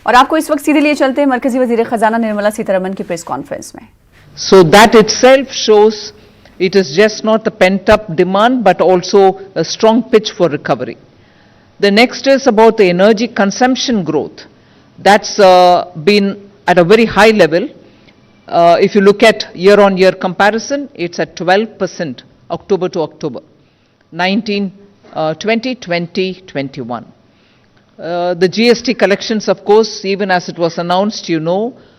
और आपको इस वक्त सीधे लिए चलते हैं मरकजी वजीर खजाना निर्मला सीतारमन की प्रेस कॉन्फ्रेंस में। So that itself shows it is just not a pent-up demand, but also a strong pitch for recovery. The next is about the energy consumption growth. That's been at a very high level. If you look at year-on-year comparison, it's at 12% October to October, 20, 21. The Gst Collections, of course, even as it was announced,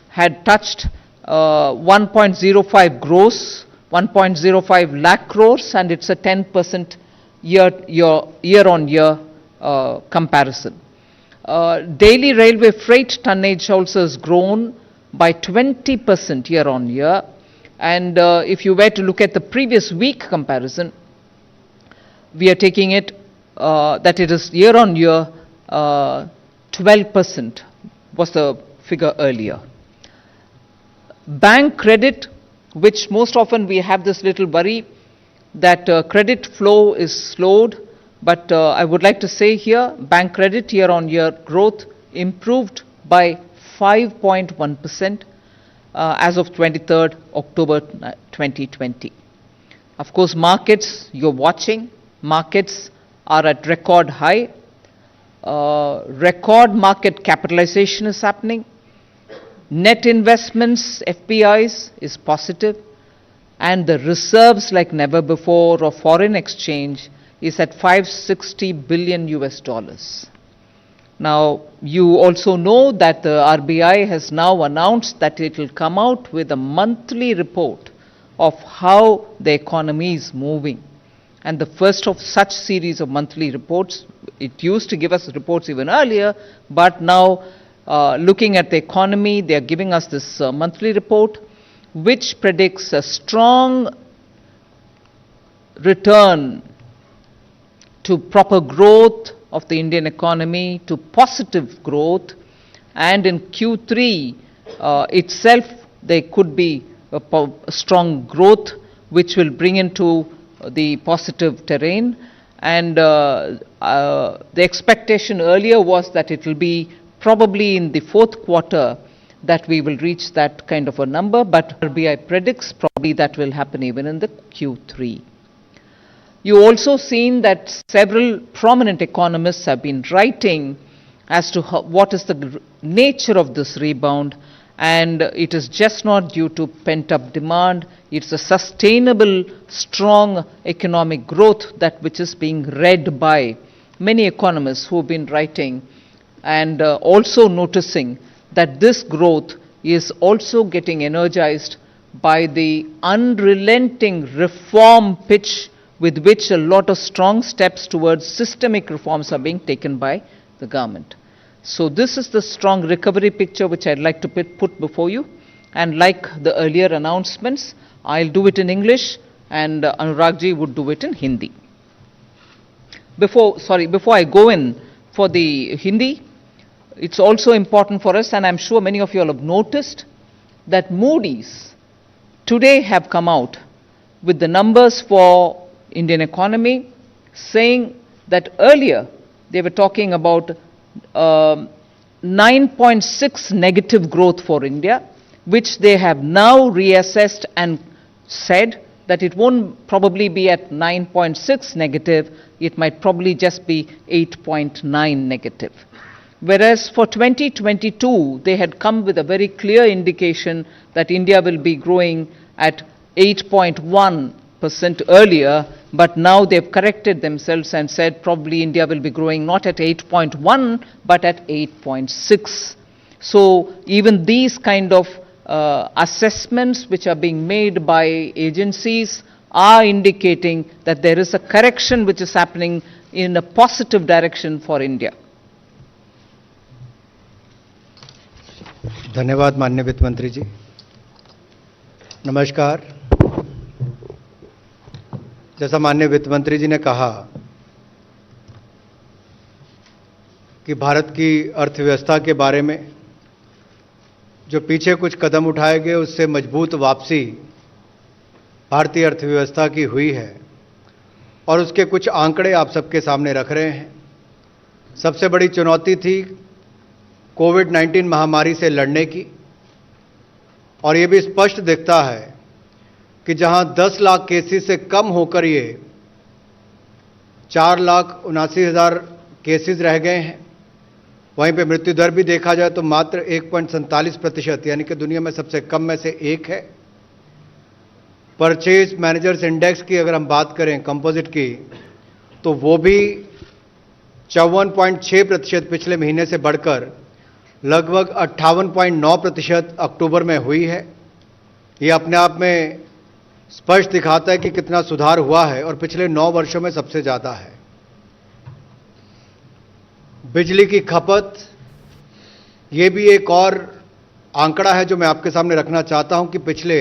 had touched 1.05 gross, 1.05 lakh crores, and it's a 10% year-on-year comparison. Daily railway freight tonnage also has grown by 20% year-on-year, and if you were to look at the previous week comparison, we are taking it that it is year-on-year 12% was the figure earlier. Bank credit, which most often we have this little worry that credit flow is slowed, but I would like to say here, bank credit year-on-year growth improved by 5.1% as of 23rd October 2020. Of course, markets, you're watching, markets are at record high. Record market capitalization is happening. Net investments, FPIs, is positive, and the reserves like never before of foreign exchange is at $560 billion US. Now, you also know that the RBI has now announced that it will come out with a monthly report of how the economy is moving. And the first of such series of monthly reports, it used to give us reports even earlier, but now looking at the economy, they are giving us this monthly report, which predicts a strong return to proper growth of the Indian economy, to positive growth, and in Q3 itself there could be a strong growth which will bring into the positive terrain, and the expectation earlier was that it will be probably in the fourth quarter that we will reach that kind of a number, but RBI predicts probably that will happen even in the Q3. You also seen that several prominent economists have been writing as to what is the nature of this rebound, and it is just not due to pent-up demand. It's a sustainable, strong economic growth that which is being read by many economists who have been writing and also noticing that this growth is also getting energized by the unrelenting reform pitch with which a lot of strong steps towards systemic reforms are being taken by the government. So this is the strong recovery picture which I'd like to put before you. And like the earlier announcements, I'll do it in English and Anuragji would do it in Hindi. Before I go in for the Hindi, it's also important for us, and I'm sure many of you all have noticed, that Moody's today have come out with the numbers for Indian economy, saying that earlier they were talking about 9.6 negative growth for India, which they have now reassessed and said that it won't probably be at 9.6 negative, it might probably just be 8.9 negative. Whereas for 2022, they had come with a very clear indication that India will be growing at 8.1% earlier, but now they've corrected themselves and said probably India will be growing not at 8.1 but at 8.6. So even these kind of assessments which are being made by agencies are indicating that there is a correction which is happening in a positive direction for India. धन्यवाद माननीय वित्त मंत्री जी। नमस्कार। जैसा माननीय वित्त मंत्री जी ने कहा कि भारत की अर्थव्यवस्था के बारे में जो पीछे कुछ कदम उठाए गए उससे मजबूत वापसी भारतीय अर्थव्यवस्था की हुई है और उसके कुछ आंकड़े आप सबके सामने रख रहे हैं। सबसे बड़ी चुनौती थी कोविड-19 महामारी से लड़ने की, और ये भी स्पष्ट दिखता है कि जहां 10 लाख केसेस से कम होकर ये 4,79,000 केसेस रह गए हैं, वहीं पे मृत्यु दर भी देखा जाए तो मात्र 1.47%, यानी कि दुनिया में सबसे कम में से एक है। परचेज मैनेजर्स इंडेक्स की अगर हम बात करें कंपोजिट की, तो वो भी 54.6% पिछले महीने से बढ़कर लगभग 58.9% अक्टूबर में हुई है। ये अपने आप में स्पष्ट दिखाता है कि कितना सुधार हुआ है और पिछले 9 वर्षों में सबसे ज़्यादा है। बिजली की खपत, ये भी एक और आंकड़ा है जो मैं आपके सामने रखना चाहता हूं कि पिछले